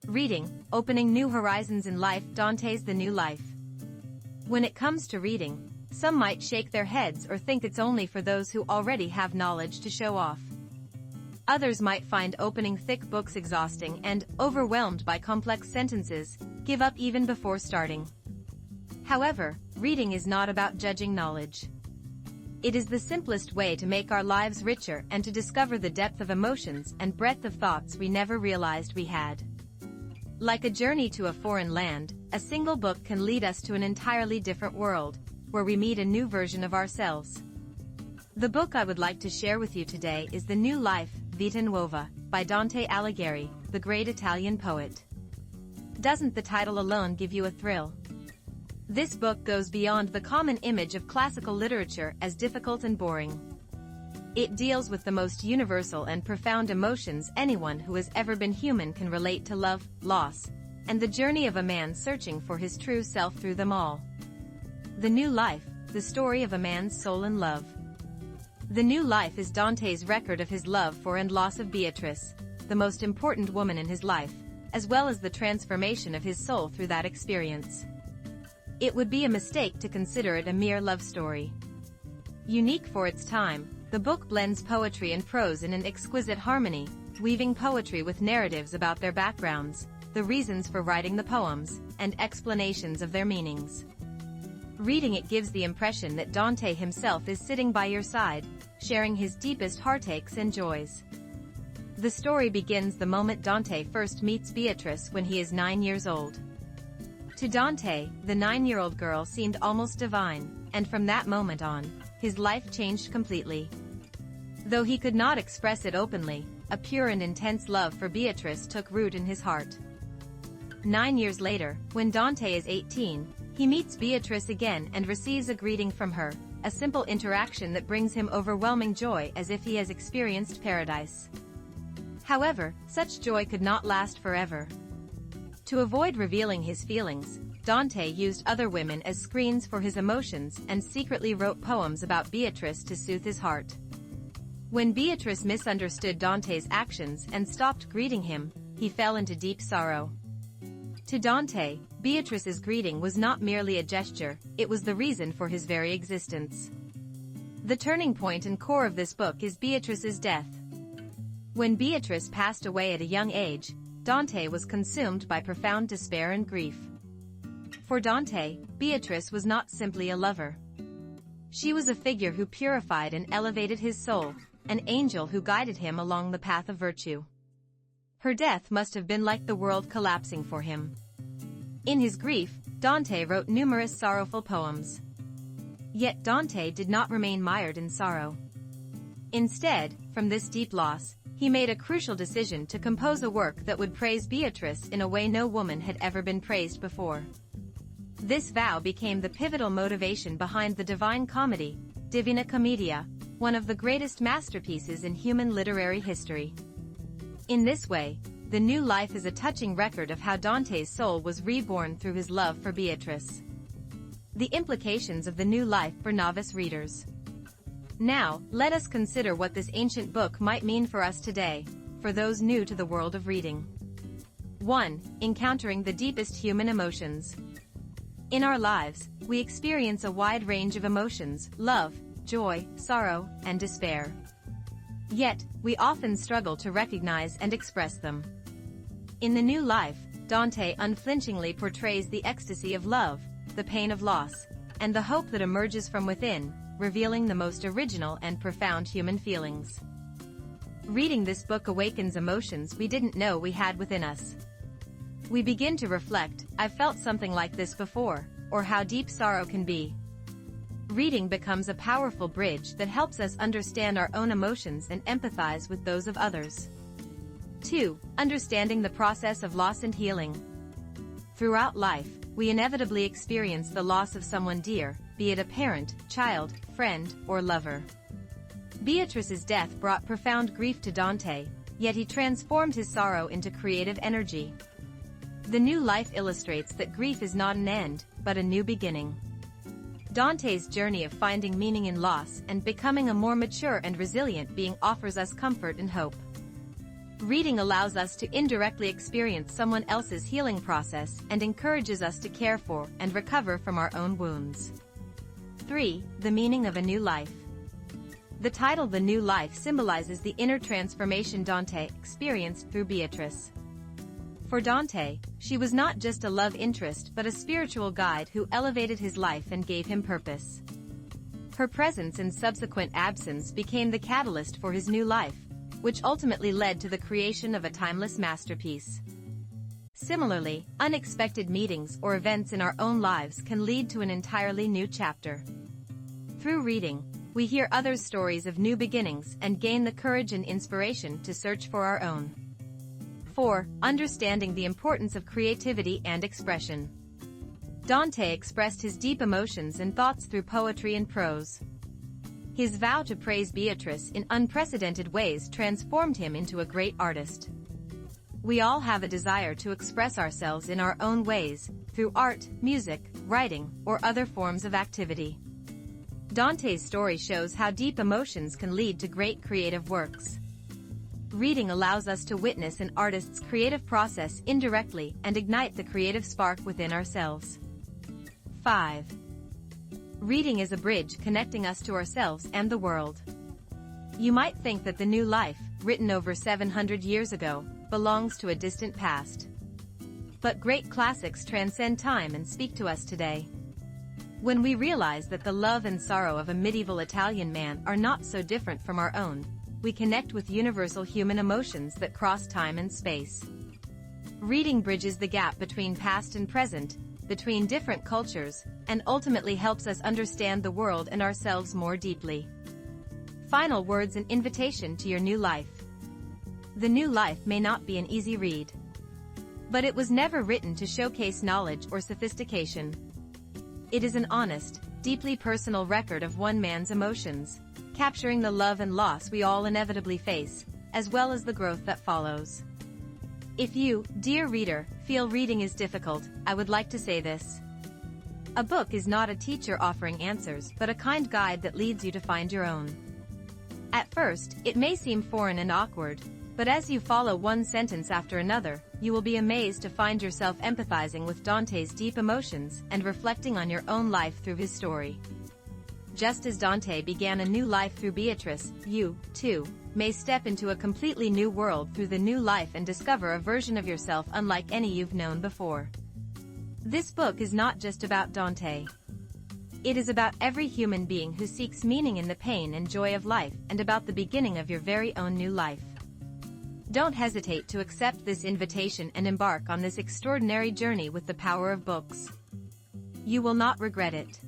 Reading, opening new horizons in life. Dante's The New Life. When it comes to reading, some might shake their heads or think it's only for those who already have knowledge to show off. Others might find opening thick books exhausting and, overwhelmed by complex sentences, give up even before starting. However, reading is not about judging knowledge. It is the simplest way to make our lives richer and to discover the depth of emotions and breadth of thoughts we never realized we had. Like a journey to a foreign land, a single book can lead us to an entirely different world, where we meet a new version of ourselves. The book I would like to share with you today is The New Life, Vita Nuova, by Dante Alighieri, the great Italian poet. Doesn't the title alone give you a thrill? This book goes beyond the common image of classical literature as difficult and boring. It deals with the most universal and profound emotions anyone who has ever been human can relate to: love, loss, and the journey of a man searching for his true self through them all. The New Life, the story of a man's soul in love. The New Life is Dante's record of his love for and loss of Beatrice, the most important woman in his life, as well as the transformation of his soul through that experience. It would be a mistake to consider it a mere love story. Unique for its time, the book blends poetry and prose in an exquisite harmony, weaving poetry with narratives about their backgrounds, the reasons for writing the poems, and explanations of their meanings. Reading it gives the impression that Dante himself is sitting by your side, sharing his deepest heartaches and joys. The story begins the moment Dante first meets Beatrice when he is 9 years old. To Dante, the 9-year-old girl seemed almost divine, and from that moment on, his life changed completely. Though he could not express it openly, a pure and intense love for Beatrice took root in his heart. 9 years later, when Dante is 18, he meets Beatrice again and receives a greeting from her, a simple interaction that brings him overwhelming joy as if he has experienced paradise. However, such joy could not last forever. To avoid revealing his feelings, Dante used other women as screens for his emotions and secretly wrote poems about Beatrice to soothe his heart. When Beatrice misunderstood Dante's actions and stopped greeting him, he fell into deep sorrow. To Dante, Beatrice's greeting was not merely a gesture, it was the reason for his very existence. The turning point and core of this book is Beatrice's death. When Beatrice passed away at a young age, Dante was consumed by profound despair and grief. For Dante, Beatrice was not simply a lover. She was a figure who purified and elevated his soul, an angel who guided him along the path of virtue. Her death must have been like the world collapsing for him. In his grief, Dante wrote numerous sorrowful poems. Yet Dante did not remain mired in sorrow. Instead, from this deep loss, he made a crucial decision to compose a work that would praise Beatrice in a way no woman had ever been praised before. This vow became the pivotal motivation behind the Divine Comedy, Divina Commedia, one of the greatest masterpieces in human literary history. In this way, The New Life is a touching record of how Dante's soul was reborn through his love for Beatrice. The implications of The New Life for novice readers. Now, let us consider what this ancient book might mean for us today, for those new to the world of reading. 1. Encountering the deepest human emotions. In our lives, we experience a wide range of emotions: love, joy, sorrow, and despair. Yet, we often struggle to recognize and express them. In The New Life, Dante unflinchingly portrays the ecstasy of love, the pain of loss, and the hope that emerges from within, revealing the most original and profound human feelings. Reading this book awakens emotions we didn't know we had within us. We begin to reflect, "I've felt something like this before," or how deep sorrow can be. Reading becomes a powerful bridge that helps us understand our own emotions and empathize with those of others. 2. Understanding the process of loss and healing. Throughout life, we inevitably experience the loss of someone dear, be it a parent, child, friend, or lover. Beatrice's death brought profound grief to Dante, yet he transformed his sorrow into creative energy. The New Life illustrates that grief is not an end, but a new beginning. Dante's journey of finding meaning in loss and becoming a more mature and resilient being offers us comfort and hope. Reading allows us to indirectly experience someone else's healing process and encourages us to care for and recover from our own wounds. 3. The meaning of a new life. The title The New Life symbolizes the inner transformation Dante experienced through Beatrice. For Dante, she was not just a love interest but a spiritual guide who elevated his life and gave him purpose. Her presence and subsequent absence became the catalyst for his new life, which ultimately led to the creation of a timeless masterpiece. Similarly, unexpected meetings or events in our own lives can lead to an entirely new chapter. Through reading, we hear others' stories of new beginnings and gain the courage and inspiration to search for our own. 4. Understanding the importance of creativity and expression. Dante expressed his deep emotions and thoughts through poetry and prose. His vow to praise Beatrice in unprecedented ways transformed him into a great artist. We all have a desire to express ourselves in our own ways, through art, music, writing, or other forms of activity. Dante's story shows how deep emotions can lead to great creative works. Reading allows us to witness an artist's creative process indirectly and ignite the creative spark within ourselves. 5. Reading is a bridge connecting us to ourselves and the world. You might think that the new life, written over 700 years ago, belongs to a distant past. But great classics transcend time and speak to us today. When we realize that the love and sorrow of a medieval Italian man are not so different from our own, we connect with universal human emotions that cross time and space. Reading bridges the gap between past and present, between different cultures, and ultimately helps us understand the world and ourselves more deeply. Final words and invitation to your new life. The New Life may not be an easy read. But it was never written to showcase knowledge or sophistication. It is an honest, deeply personal record of one man's emotions, capturing the love and loss we all inevitably face, as well as the growth that follows. If you, dear reader, feel reading is difficult, I would like to say this. A book is not a teacher offering answers but a kind guide that leads you to find your own. At first, it may seem foreign and awkward, but as you follow one sentence after another, you will be amazed to find yourself empathizing with Dante's deep emotions and reflecting on your own life through his story. Just as Dante began a new life through Beatrice, you, too, may step into a completely new world through the new life and discover a version of yourself unlike any you've known before. This book is not just about Dante. It is about every human being who seeks meaning in the pain and joy of life and about the beginning of your very own new life. Don't hesitate to accept this invitation and embark on this extraordinary journey with the power of books. You will not regret it.